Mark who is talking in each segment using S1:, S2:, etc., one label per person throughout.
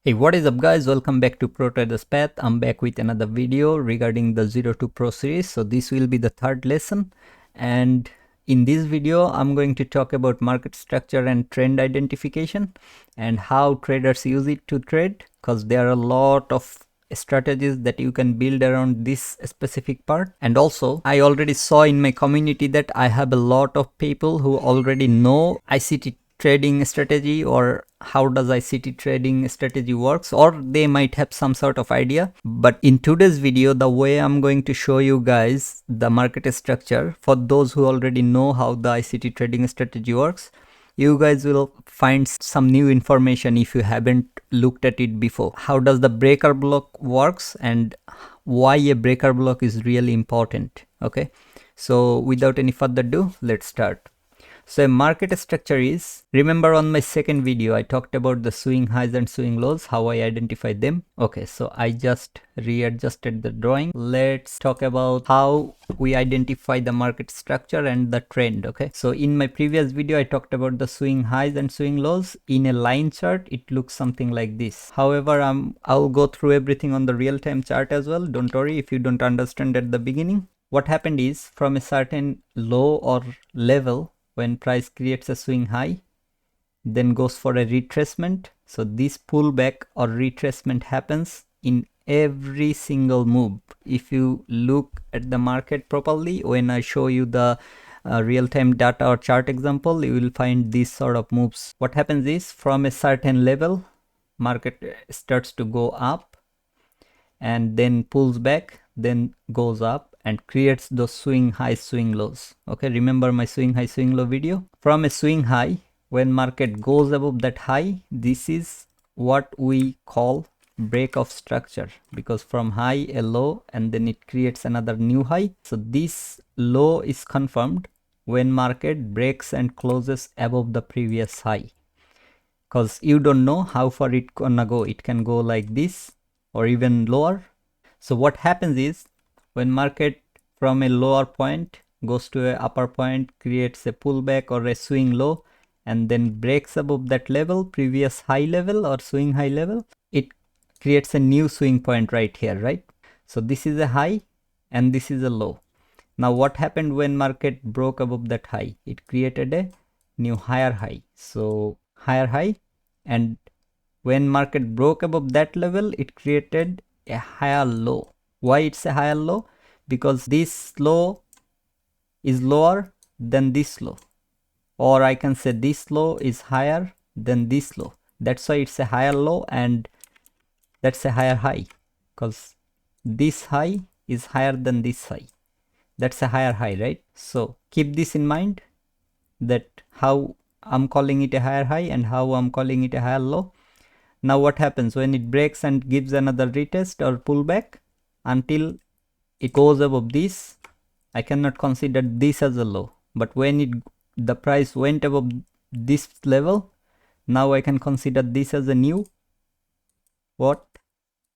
S1: Hey, what is up guys? Welcome back to ProTraderPath. I'm back with another video regarding the 0 to Pro series. So this will be the third lesson, and in this video I'm going to talk about market structure and trend identification and how traders use it to trade, because there are a lot of strategies that you can build around this specific part. And also I already saw in my community that I have a lot of people who already know ICT trading strategy, or how does ICT trading strategy works, or they might have some sort of idea. But in today's video, the way I'm going to show you guys the market structure, for those who already know how the ICT trading strategy works, you guys will find some new information if you haven't looked at it before. How does the breaker block works and why a breaker block is really important. Okay, so without any further ado, let's start. So a market structure is, remember on my second video I talked about the swing highs and swing lows, how I identify them. Okay, so I just readjusted the drawing. Let's talk about how we identify the market structure and the trend. Okay, so in my previous video I talked about the swing highs and swing lows. In a line chart it looks something like this. However, I'll go through everything on the real-time chart as well. Don't worry if you don't understand at the beginning. What happened is, from a certain low or level, when price creates a swing high, then goes for a retracement. So this pullback or retracement happens in every single move. If you look at the market properly, when I show you the real-time data or chart example, you will find these sort of moves. What happens is, from a certain level, market starts to go up and then pulls back, then goes up and creates those swing high, swing lows. Okay, remember my swing high, swing low video? From a swing high, when market goes above that high, this is what we call break of structure, because from high a low and then it creates another new high. So this low is confirmed when market breaks and closes above the previous high, because you don't know how far it gonna go. It can go like this or even lower. So what happens is, when market from a lower point goes to a upper point, creates a pullback or a swing low, and then breaks above that level, previous high level or swing high level, it creates a new swing point right here, right? So this is a high and this is a low. Now what happened when market broke above that high? It created a new higher high. So higher high, and when market broke above that level, it created a higher low. Why it's a higher low? Because this low is lower than this low, or I can say this low is higher than this low. That's why it's a higher low, and that's a higher high, because this high is higher than this high. That's a higher high, right? So keep this in mind, that how I'm calling it a higher high and how I'm calling it a higher low. Now what happens when it breaks and gives another retest or pullback until it goes above this? I cannot consider this as a low, but when the price went above this level, now I can consider this as a new what?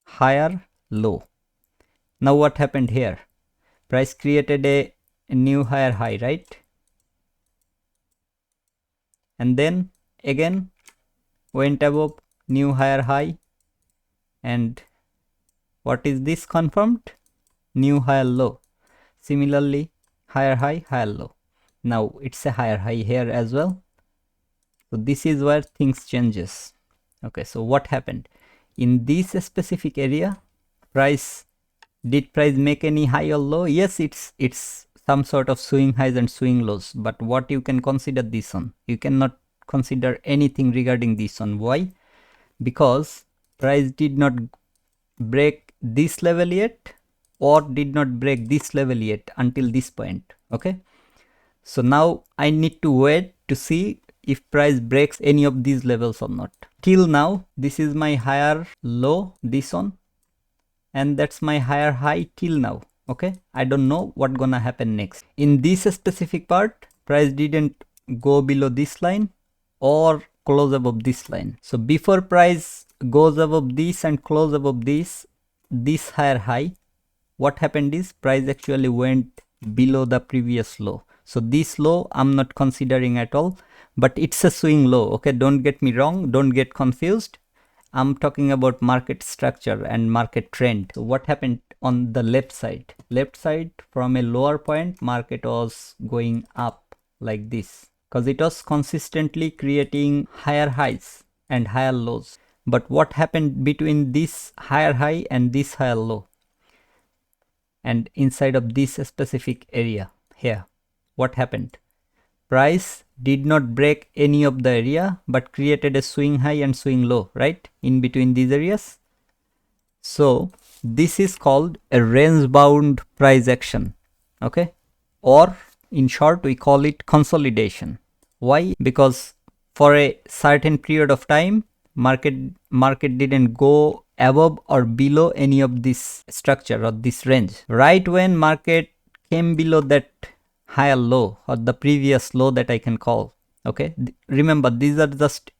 S1: Higher low. Now what happened here? Price created a new higher high, right? And then again went above new higher high, and what is this confirmed? New higher low. Similarly, higher high, higher low. Now it's a higher high here as well. So this is where things changes. Okay, so what happened in this specific area? Did price make any high or low? Yes, it's some sort of swing highs and swing lows, but what you can consider this on? You cannot consider anything regarding this one. Why? Because price did not break this level yet, or did not break this level yet until this point. Okay, so now I need to wait to see if price breaks any of these levels or not. Till now this is my higher low, this one, and that's my higher high till now. Okay, I don't know what gonna happen next. In this specific part, price didn't go below this line or close above this line. So before price goes above this and close above this higher high, what happened is price actually went below the previous low. So this low I'm not considering at all, but it's a swing low. Okay, don't get me wrong, don't get confused. I'm talking about market structure and market trend. So what happened on the left side? Left side, from a lower point, market was going up like this because it was consistently creating higher highs and higher lows. But what happened between this higher high and this higher low? And inside of this specific area here, what happened? Price did not break any of the area but created a swing high and swing low, right, in between these areas. So this is called a range bound price action, okay, or in short we call it consolidation. Why? Because for a certain period of time market didn't go above or below any of this structure or this range. Right when market came below that higher low or the previous low that I can call, okay, remember these are just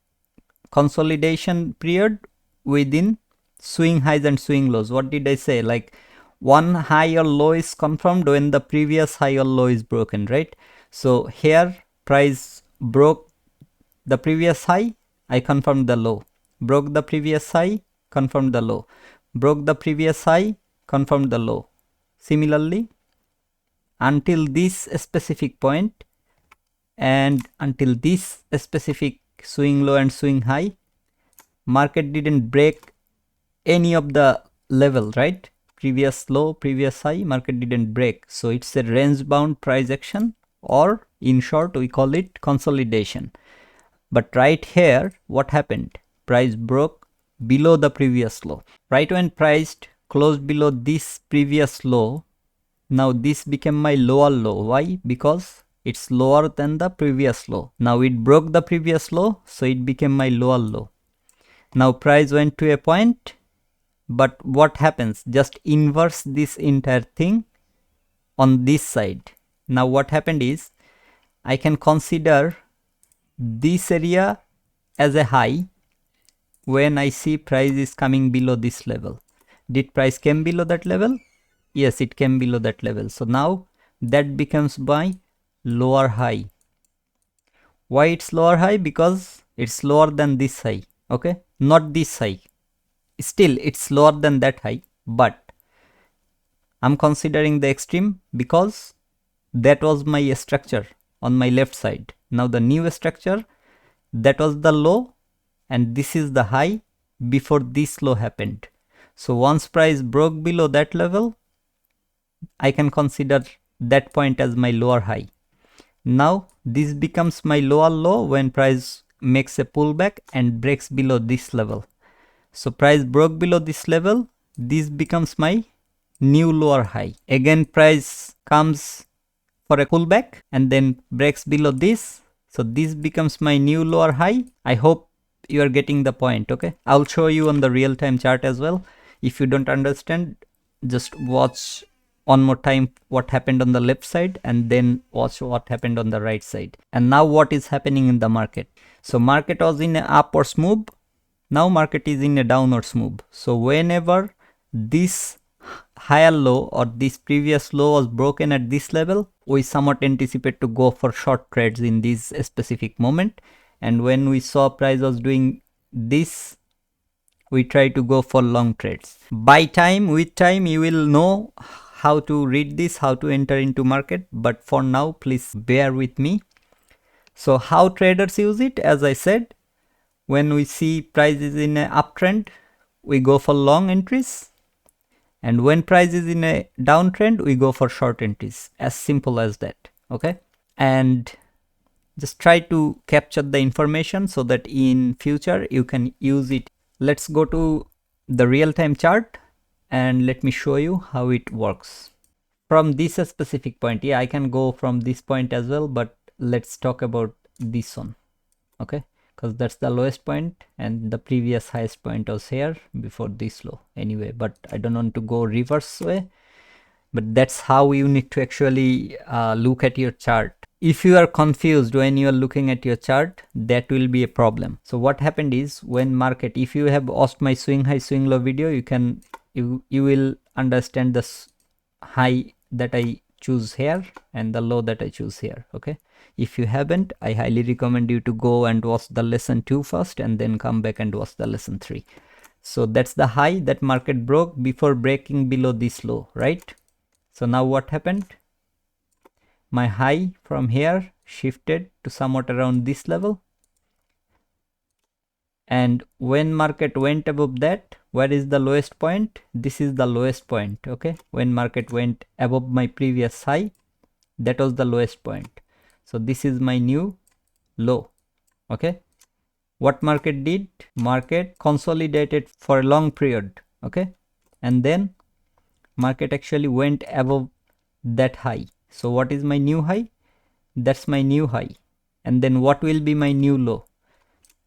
S1: consolidation period within swing highs and swing lows. What did I say? Like one high or low is confirmed when the previous high or low is broken, right? So here price broke the previous high, I confirmed the low, broke the previous high, confirmed the low, broke the previous high, confirmed the low. Similarly, until this specific point and until this specific swing low and swing high, market didn't break any of the level, right? Previous low, previous high, market didn't break. So it's a range bound price action, or in short we call it consolidation. But right here, what happened? Price broke below the previous low. Right when price closed below this previous low, now this became my lower low. Why? Because it's lower than the previous low. Now it broke the previous low, so it became my lower low. Now price went to a point, but what happens? Just inverse this entire thing on this side. Now what happened is, I can consider this area as a high when I see price is coming below this level. Did price came below that level? Yes, it came below that level. So now that becomes my lower high. Why it's lower high? Because it's lower than this high, okay, not this high. Still it's lower than that high, but I'm considering the extreme because that was my structure on my left side. Now the new structure, that was the low and this is the high before this low happened. So once price broke below that level, I can consider that point as my lower high. Now this becomes my lower low when price makes a pullback and breaks below this level. So price broke below this level, this becomes my new lower high. Again price comes for a pullback and then breaks below this, so this becomes my new lower high. I hope you are getting the point, okay? I'll show you on the real-time chart as well. If you don't understand, just watch one more time what happened on the left side and then watch what happened on the right side. And now what is happening in the market? So market was in an upwards move, now market is in a downwards move. So whenever this higher low or this previous low was broken at this level, we somewhat anticipate to go for short trades in this specific moment. And when we saw price was doing this, we try to go for long trades. With time you will know how to read this, how to enter into market, but for now please bear with me. So how traders use it? As I said, when we see price is in an uptrend, we go for long entries, and when price is in a downtrend, we go for short entries. As simple as that, okay? And just try to capture the information so that in future you can use it. Let's go to the real-time chart and let me show you how it works. From this specific point, yeah, I can go from this point as well, but let's talk about this one, okay? Because that's the lowest point and the previous highest point was here before this low anyway, but I don't want to go reverse way. But that's how you need to actually look at your chart. If you are confused when you are looking at your chart, that will be a problem. So what happened is, when market, if you have watched my swing high swing low video, you will understand the high that I choose here and the low that I choose here, okay? If you haven't, I highly recommend you to go and watch the lesson 2 first and then come back and watch the lesson 3. So that's the high that market broke before breaking below this low, right? So now what happened? My high from here shifted to somewhat around this level. And when market went above that, where is the lowest point? This is the lowest point, okay? When market went above my previous high, that was the lowest point. So this is my new low, okay? What market did? Market consolidated for a long period, okay? And then market actually went above that high. So what is my new high? That's my new high. And then what will be my new low?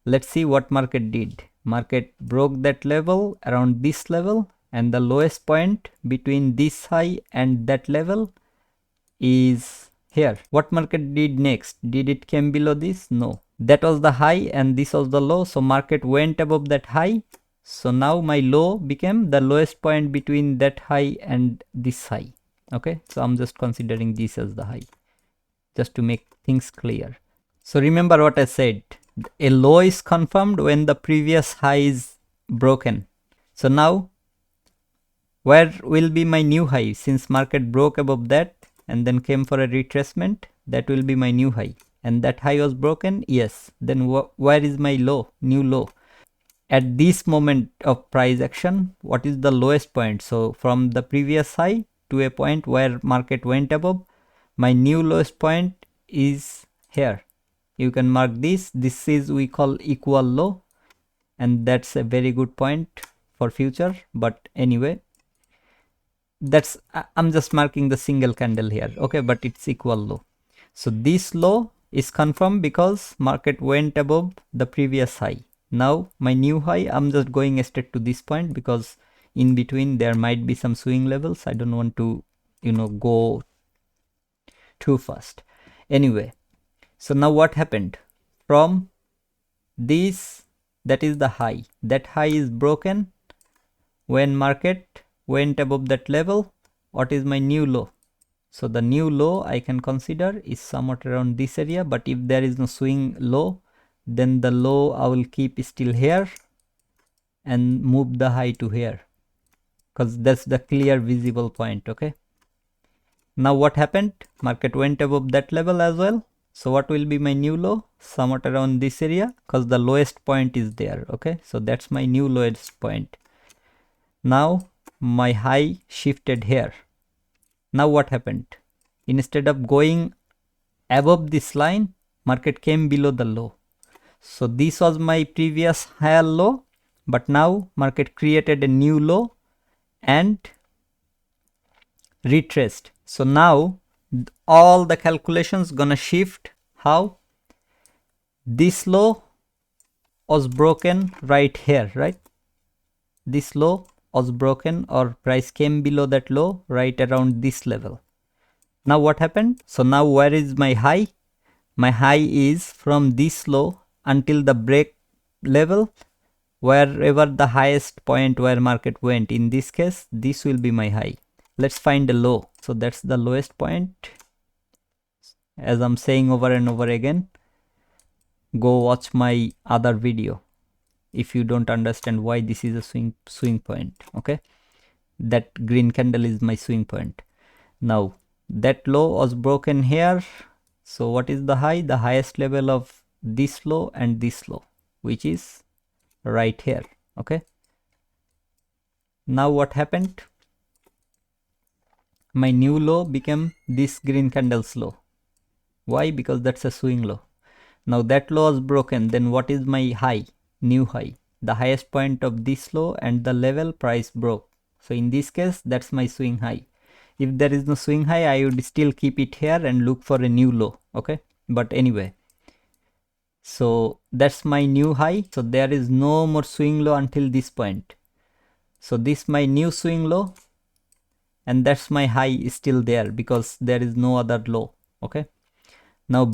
S1: Let's see what market did. Market broke that level around this level, and the lowest point between this high and that level is here. What market did next? Did it came below this? No. That was the high and this was the low. So market went above that high. So now my low became the lowest point between that high and this high. Okay. So I'm just considering this as the high, just to make things clear. So remember what I said. A low is confirmed when the previous high is broken. So now where will be my new high? Since market broke above that and then came for a retracement, that will be my new high. And that high was broken, yes. Then where is my low, new low? At this moment of price action, what is the lowest point? So from the previous high to a point where market went above, my new lowest point is here. You can mark this. This is we call equal low, and that's a very good point for future. But anyway, that's I'm just marking the single candle here, okay? But it's equal low. So this low is confirmed because market went above the previous high. Now my new high, I'm just going straight to this point because in between there might be some swing levels. I don't want to, go too fast. Anyway, so now what happened? From this, that is the high. That high is broken when market went above that level. What is my new low? So the new low I can consider is somewhat around this area, but if there is no swing low, then the low I will keep still here and move the high to here, because that's the clear visible point, okay? Now what happened? Market went above that level as well. So what will be my new low? Somewhat around this area, because the lowest point is there, okay? So that's my new lowest point. Now my high shifted here. Now what happened? Instead of going above this line, market came below the low. So this was my previous higher low, but now market created a new low and retraced. So now all the calculations gonna shift. How? This low was broken right here, right? This low was broken, or price came below that low right around this level. Now what happened? So now where is my high? My high is from this low until the break level, wherever the highest point where market went. In this case, this will be my high. Let's find the low. So that's the lowest point. As I'm saying over and over again, go watch my other video if you don't understand why this is a swing point, okay? That green candle is my swing point. Now that low was broken here. So what is the high? The highest level of this low and this low, which is right here, okay? Now what happened? My new low became this green candle's low. Why? Because that's a swing low. Now that low is broken. Then what is my high? New high. The highest point of this low and the level price broke. So in this case, that's my swing high. If there is no swing high, I would still keep it here and look for a new low, okay? But anyway, so that's my new high. So there is no more swing low until this point. So this my new swing low, and that's my high is still there because there is no other low, okay? Now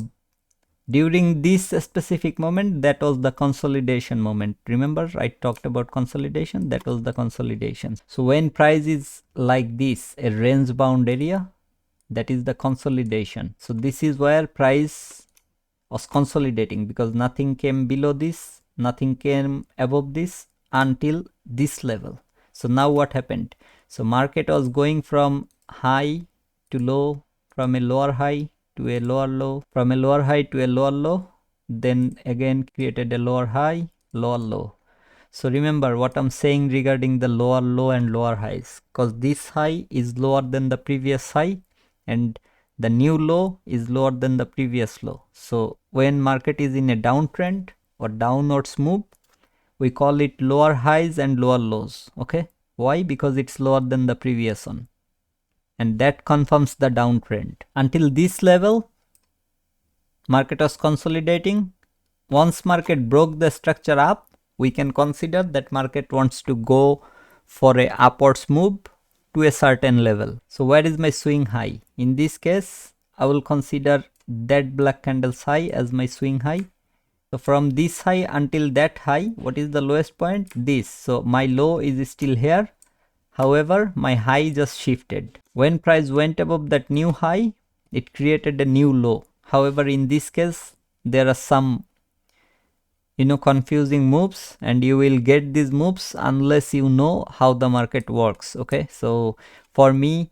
S1: during this specific moment, that was the consolidation moment. Remember I talked about consolidation? That was the consolidation. So when price is like this, a range bound area, that is the consolidation. So this is where price was consolidating, because nothing came below this, nothing came above this until this level. So now what happened? So market was going from high to low, from a lower high to a lower low, from a lower high to a lower low, then again created a lower high, lower low. So remember what I'm saying regarding the lower low and lower highs, because this high is lower than the previous high and the new low is lower than the previous low. So when market is in a downtrend or downwards move, we call it lower highs and lower lows. Okay, why? Because it's lower than the previous one, and that confirms the downtrend. Until this level, market was consolidating. Once market broke the structure up, we can consider that market wants to go for a upwards move to a certain level. So where is my swing high? In this case, I will consider that black candle's high as my swing high. So from this high until that high, what is the lowest point? This. So my low is still here. However, my high just shifted. When price went above that new high, it created a new low. However, in this case, there are some confusing moves, and you will get these moves unless you know how the market works. Okay, so for me,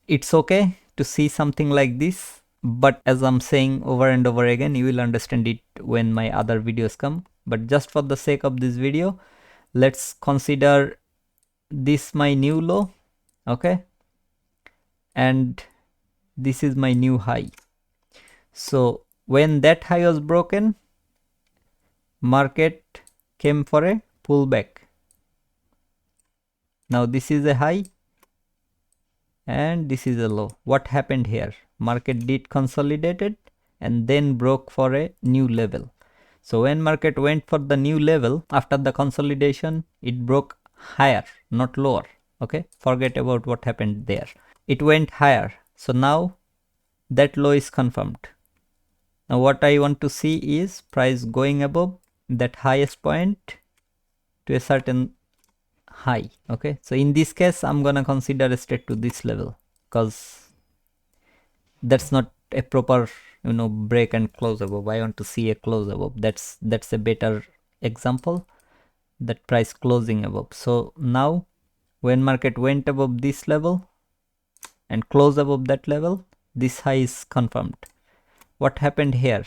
S1: it's okay to see something like this, but as I'm saying over and over again, you will understand it when my other videos come. But just for the sake of this video, let's consider this my new low. Okay, and this is my new high. So when that high was broken, market came for a pullback. Now this is a high and this is a low. What happened here? Market did consolidated and then broke for a new level. So when market went for the new level after the consolidation, it broke higher, not lower. Okay, forget about what happened there. It went higher. So now that low is confirmed. Now what I want to see is price going above that highest point to a certain high. Okay, so in this case I'm gonna consider straight to this level, because that's not a proper break and close above. I want to see a close above. That's a better example, that price closing above. So now when market went above this level and close above that level, this high is confirmed. What happened here?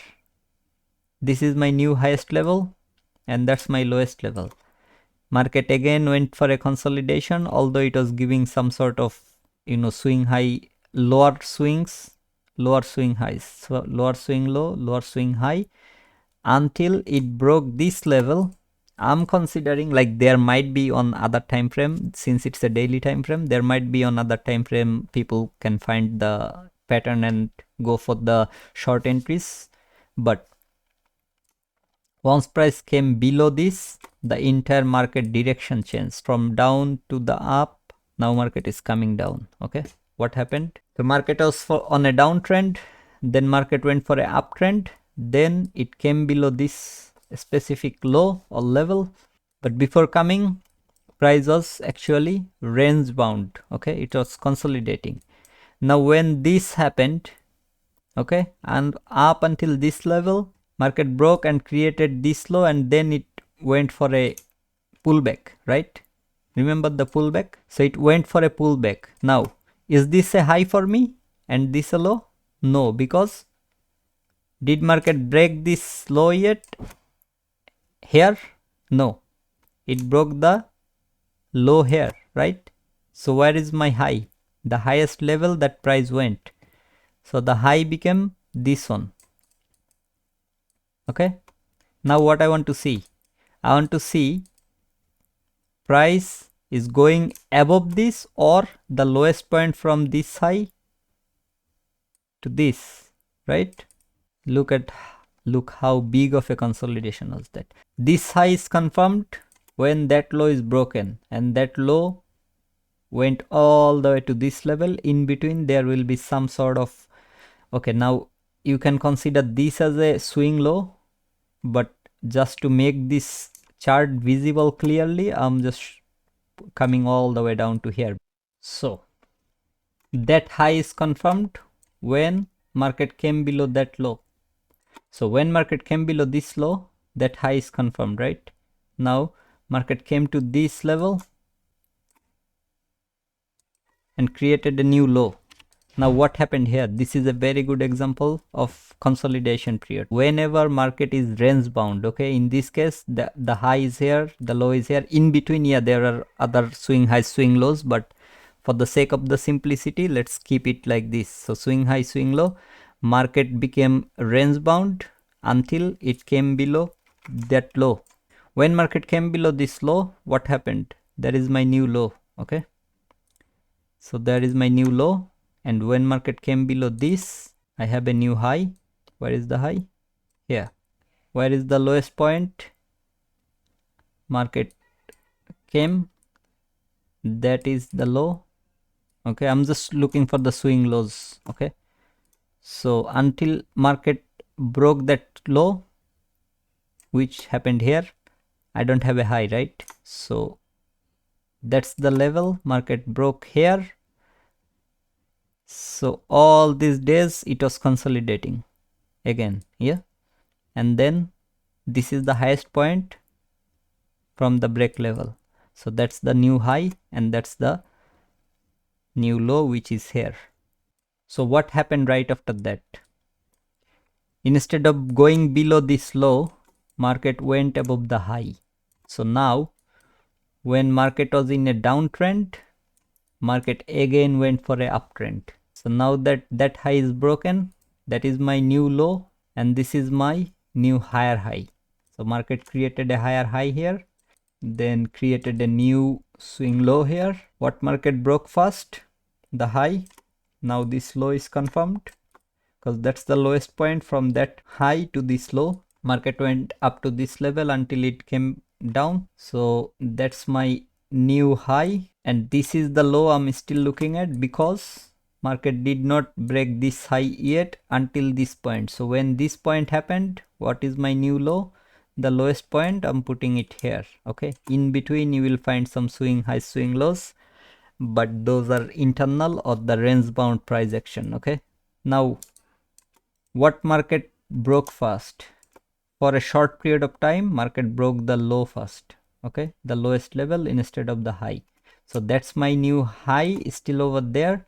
S1: This is my new highest level and that's my lowest level. Market again went for a consolidation, although it was giving some sort of swing high, lower swings, lower swing highs, so lower swing low, lower swing high, until it broke this level. I'm considering, like, there might be on other time frame, since it's a daily time frame, there might be on other time frame people can find the pattern and go for the short entries. But once price came below this, the entire market direction changed from down to the up. Now market is coming down. Okay, what happened? The market was on a downtrend, then market went for a uptrend, then it came below this specific low or level. But before coming, price was actually range bound. Okay, it was consolidating. Now when this happened, okay, and up until this level, market broke and created this low, and then it went for a pullback, right? Remember the pullback? So it went for a pullback. Now, is this a high for me and this a low? No, because did market break this low yet? Here? No. It broke the low here, right? So where is my high? The highest level that price went. So the high became this one. Okay. Now what I want to see? I want to see price is going above this or the lowest point from this high to this, right? Look how big of a consolidation was that. This high is confirmed when that low is broken, and that low went all the way to this level. In between there will be some sort of, okay, now you can consider this as a swing low, but just to make this chart visible clearly, I'm just coming all the way down to here. So that high is confirmed when market came below that low. So when market came below this low, that high is confirmed, right? Now market came to this level and created a new low. Now what happened here? This is a very good example of consolidation period. Whenever market is range bound, okay, in this case the high is here, the low is here. In between, yeah, there are other swing highs, swing lows, but for the sake of the simplicity, let's keep it like this. So swing high, swing low, market became range bound until it came below that low. When market came below this low, what happened? There is my new low. Okay, so there is my new low, and when market came below this, I have a new high. Where is the high? Here. Where is the lowest point? Market came, that is the low. Okay, I'm just looking for the swing lows. Okay, so until market broke that low, which happened here, I don't have a high, right? So that's the level. Market broke here. So all these days it was consolidating again here, and then this is the highest point from the break level. So that's the new high, and that's the new low, which is here. So what happened right after that? Instead of going below this low, market went above the high. So now when market was in a downtrend, market again went for a uptrend. So now that high is broken, that is my new low, and this is my new higher high. So market created a higher high here, then created a new swing low here. What market broke first? The high. Now this low is confirmed because that's the lowest point. From that high to this low, market went up to this level until it came down. So that's my new high, and this is the low I'm still looking at because market did not break this high yet until this point. So when this point happened, what is my new low? The lowest point, I'm putting it here. Okay, in between you will find some swing highs, swing lows, but those are internal or the range bound price action. Okay, now what market broke first? For a short period of time, market broke the low first. Okay, the lowest level instead of the high. So that's my new high, still over there.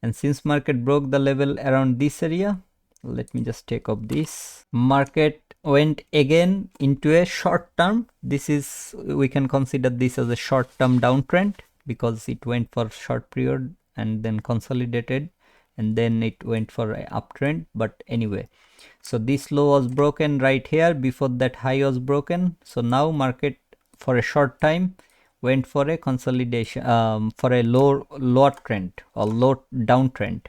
S1: And since market broke the level around this area, let me just take off this. Market went again into a short term. This is, we can consider this as a short term downtrend because it went for short period and then consolidated, and then it went for an uptrend. But anyway, so this low was broken right here before that high was broken. So now market for a short time went for a consolidation, for a lower trend or low downtrend.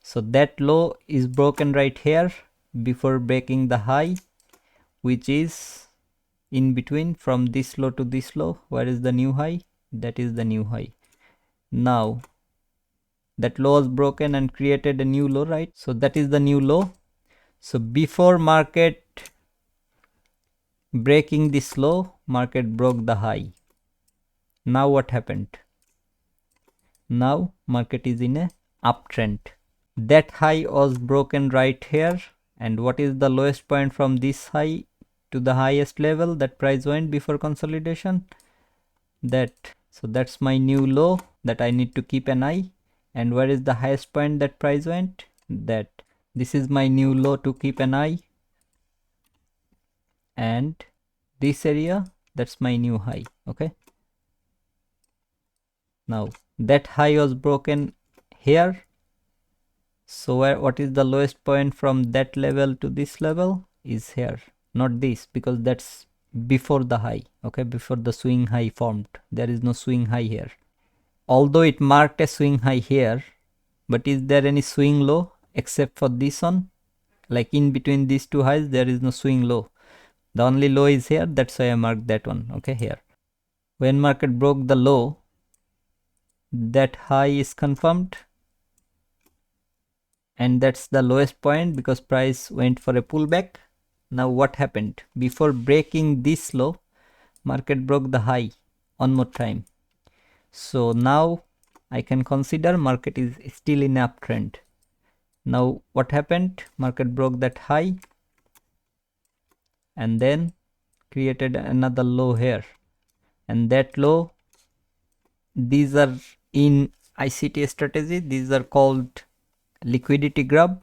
S1: So that low is broken right here before breaking the high, which is in between from this low to this low. Where is the new high? That is the new high. Now that low was broken and created a new low, right? So that is the new low. So before market breaking this low, market broke the high. Now what happened? Now market is in a uptrend. That high was broken right here, and what is the lowest point from this high to the highest level that price went before consolidation? That. So that's my new low that I need to keep an eye. And where is the highest point that price went? That. This is my new low to keep an eye, and this area, that's my new high. Okay, now that high was broken here. So what is the lowest point from that level to this level is here, not this, because that's before the high. Okay, before the swing high formed. There is no swing high here, although it marked a swing high here. But is there any swing low except for this one? Like in between these two highs, there is no swing low. The only low is here. That's why I marked that one. Okay, here. When market broke the low, that high is confirmed, and that's the lowest point because price went for a pullback. Now what happened? Before breaking this low, market broke the high one more time. So now I can consider market is still in uptrend. Now what happened? Market broke that high and then created another low here, and that low. These are in ICT strategy, these are called liquidity grab.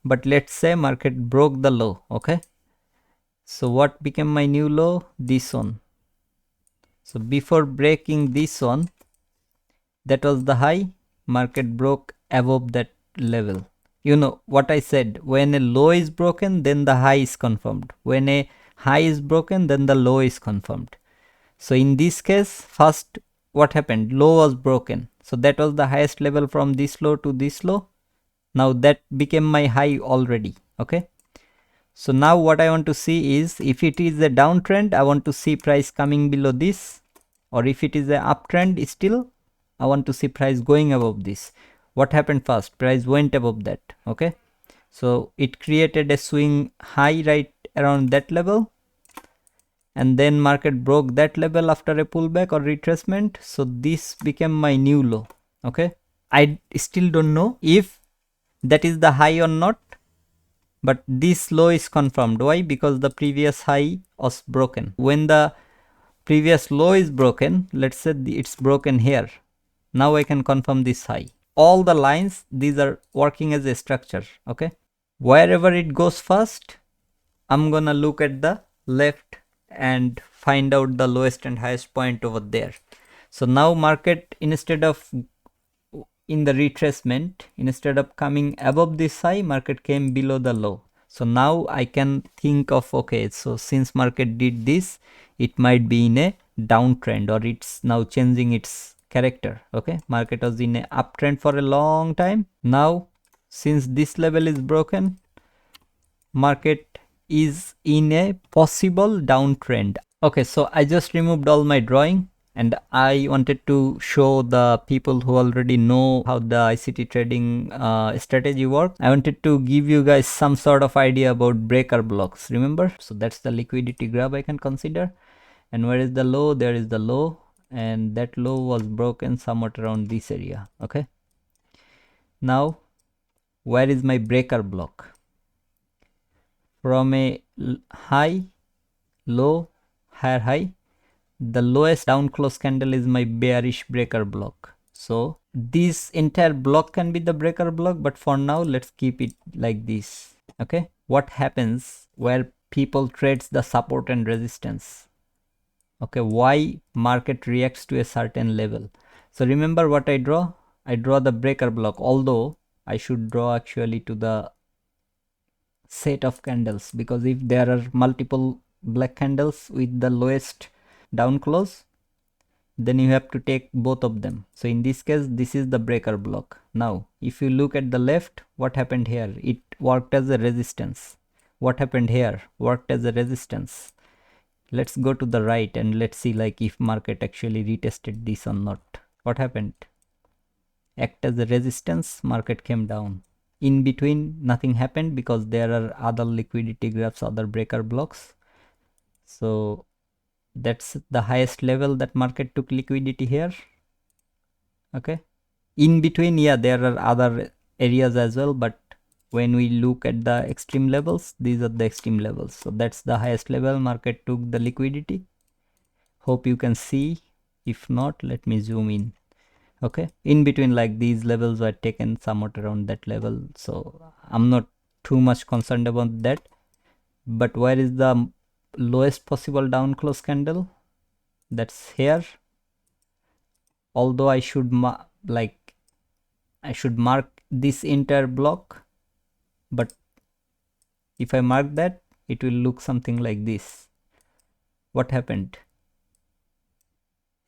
S1: But let's say market broke the low. Okay, so what became my new low? This one. So before breaking this one, that was the high, market broke above that level. You know what I said, when a low is broken, then the high is confirmed. When a high is broken, then the low is confirmed. So in this case, first what happened? Low was broken. So that was the highest level from this low to this low. Now that became my high already. Okay. So now what I want to see is, if it is a downtrend, I want to see price coming below this, or if it is a uptrend still, I want to see price going above this. What happened first? Price went above that. Okay. So it created a swing high right around that level, and then market broke that level after a pullback or retracement. So this became my new low. Okay. I still don't know if that is the high or not, but this low is confirmed. Why? Because the previous high was broken. When the previous low is broken, let's say it's broken here, now I can confirm this high. All the lines, these are working as a structure. Okay, wherever it goes first, I'm gonna look at the left and find out the lowest and highest point over there. So now market, instead of in the retracement, instead of coming above this high, market came below the low. So now I can think of, okay, so since market did this, it might be in a downtrend, or it's now changing its character. Okay, market was in a uptrend for a long time. Now since this level is broken, market is in a possible downtrend. Okay, so I just removed all my drawing, and I wanted to show the people who already know how the ICT trading strategy works. I wanted to give you guys some sort of idea about breaker blocks. Remember, so that's the liquidity grab I can consider. And where is the low? There is the low, and that low was broken somewhat around this area. Okay, now where is my breaker block? From a high, low, higher high, the lowest down close candle is my bearish breaker block. So this entire block can be the breaker block, but for now let's keep it like this. Okay, what happens where people trades the support and resistance? Okay, why market reacts to a certain level? So remember what I draw the breaker block, although I should draw actually to the set of candles, because if there are multiple black candles with the lowest down close, then you have to take both of them. So in this case, this is the breaker block. Now if you look at the left, what happened here? It worked as a resistance. What happened here? Worked as a resistance. Let's go to the right and let's see, like, if market actually retested this or not. What happened? Act as a resistance, market came down. In between nothing happened because there are other liquidity graphs, other breaker blocks. So that's the highest level that market took liquidity here. Okay, in between, yeah, there are other areas as well, but when we look at the extreme levels, these are the extreme levels. So that's the highest level market took the liquidity. Hope you can see. If not, let me zoom in. Okay, in between, like, these levels were taken somewhat around that level, so I'm not too much concerned about that. But where is the lowest possible down close candle? That's here. Although I should mark this entire block, but if I mark that, it will look something like this. What happened?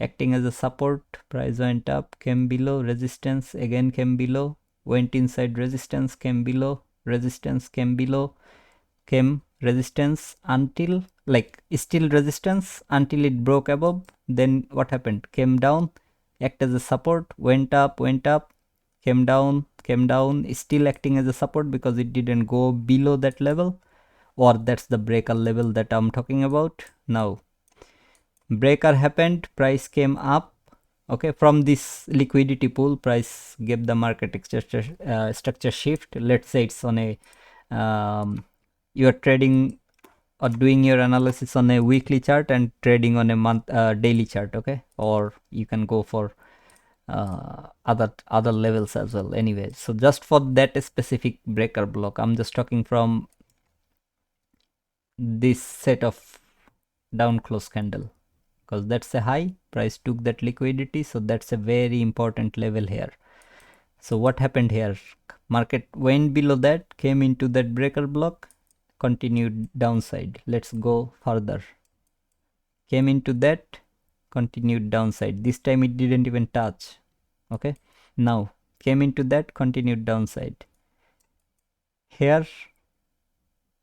S1: Acting as a support, price went up, came below, resistance, again came below, went inside resistance, came below, resistance, came below, came resistance, until, like, still resistance until it broke above. Then what happened? Came down, act as a support, went up, came down, still acting as a support because it didn't go below that level, or that's the breaker level that I'm talking about. Now breaker happened, price came up. Okay, from this liquidity pool, price gave the market structure shift. Let's say it's on a you are trading doing your analysis on a weekly chart and trading on a daily chart, okay? Or you can go for other levels as well. Anyway, so just for that specific breaker block, I'm just talking from this set of down close candle, because that's a high, price took that liquidity, so that's a very important level here. So what happened here? Market went below that, came into that breaker block, continued downside. Let's go further. Came into that, continued downside. This time it didn't even touch. Okay, now came into that, continued downside. Here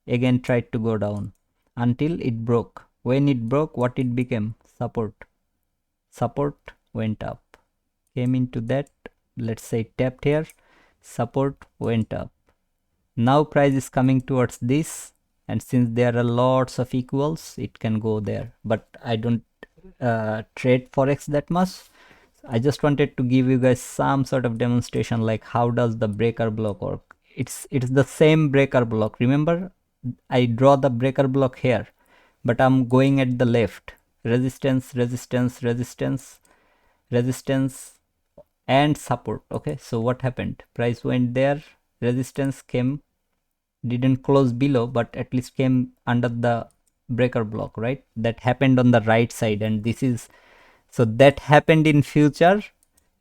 S1: again tried to go down until it broke. When it broke, what it became? Support. Support went up. Came into that, let's say tapped here, support went up. Now price is coming towards this, and since there are lots of equals, it can go there. But I don't trade Forex that much. I just wanted to give you guys some sort of demonstration, like how does the breaker block work. It's the same breaker block. Remember, I draw the breaker block here, but I'm going at the left. Resistance, resistance, resistance, resistance, and support. Okay, so what happened? Price went there, resistance came, didn't close below, but at least came under the breaker block, right? That happened on the right side, and this is, so that happened in future,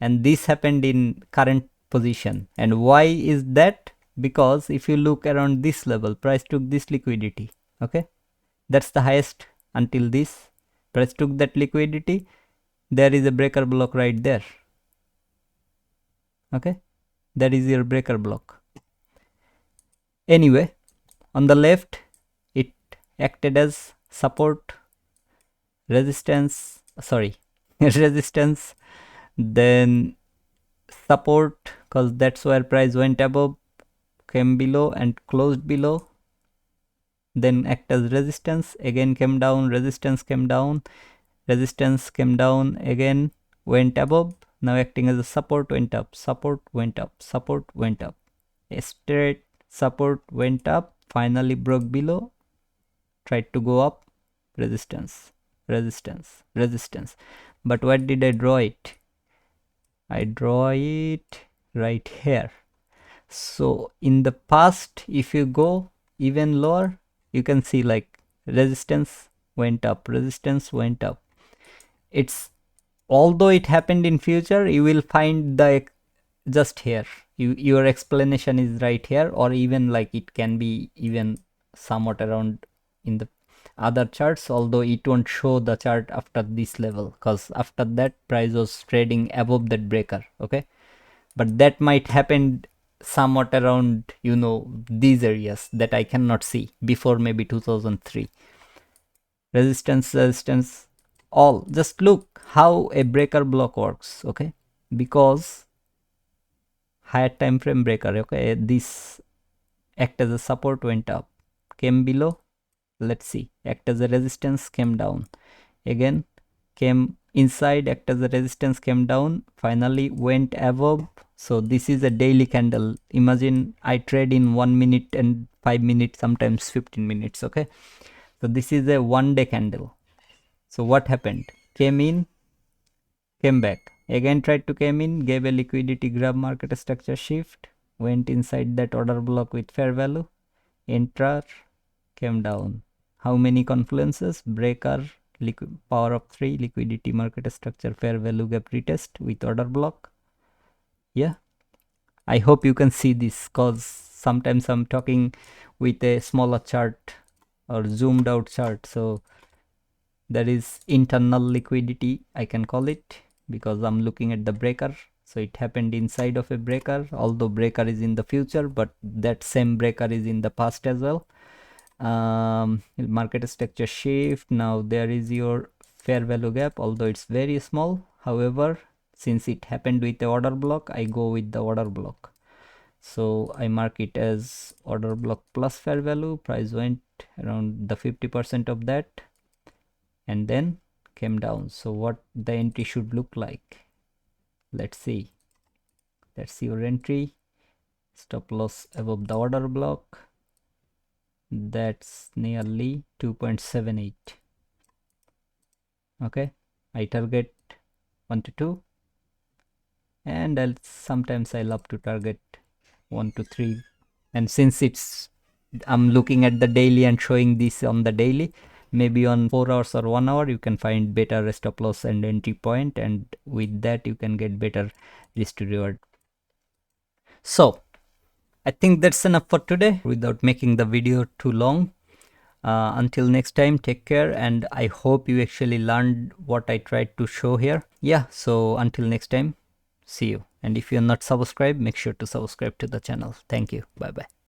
S1: and this happened in current position. And why is that? Because if you look around this level, price took this liquidity. Okay, that's the highest until this. Price took that liquidity, there is a breaker block right there. Okay, that is your breaker block. Anyway, on the left, it acted as support, resistance, sorry, resistance, then support, because that's where price went above, came below and closed below, then act as resistance, again came down, resistance came down, resistance came down, again went above, now acting as a support, went up, support went up, support went up, a straight support went up, finally broke below, tried to go up, resistance, resistance, resistance. But where did I draw it? I draw it right here. So in the past, if you go even lower, you can see like resistance went up, resistance went up. It's, although it happened in future, you will find the just here, your explanation is right here, or even like it can be even somewhat around in the other charts, although it won't show the chart after this level, because after that price was trading above that breaker. Okay, but that might happen somewhat around, you know, these areas that I cannot see before maybe 2003. Resistance, resistance, all, just look how a breaker block works. Okay, because higher time frame breaker, okay, this act as a support, went up, came below, let's see, act as a resistance, came down, again came inside, act as a resistance, came down, finally went above. So this is a daily candle. Imagine I trade in 1 minute and 5 minutes, sometimes 15 minutes. Okay, so this is a 1 day candle. So what happened? Came in, came back, again tried to came in, gave a liquidity grab, market structure shift, went inside that order block with fair value, enter, came down. How many confluences? Breaker, power of 3, liquidity, market structure, fair value gap retest with order block. Yeah, I hope you can see this, cause sometimes I'm talking with a smaller chart or zoomed out chart, so there is internal liquidity, I can call it, because I'm looking at the breaker. So it happened inside of a breaker, although breaker is in the future, but that same breaker is in the past as well. Market structure shift, now there is your fair value gap, although it's very small. However, since it happened with the order block, I go with the order block. So I mark it as order block plus fair value, price went around the 50% of that and then came down. So what the entry should look like, let's see. Let's see your entry, stop loss above the order block, That's nearly 2.78. Okay, I target 1 to 2, and sometimes I love to target 1 to 3. And since I'm looking at the daily and showing this on the daily, maybe on 4 hours or 1 hour you can find better stop loss and entry point, and with that you can get better risk to reward. So I think that's enough for today without making the video too long. Until next time, take care, and I hope you actually learned what I tried to show here. Yeah, so until next time, see you. And if you're not subscribed, make sure to subscribe to the channel. Thank you. Bye bye.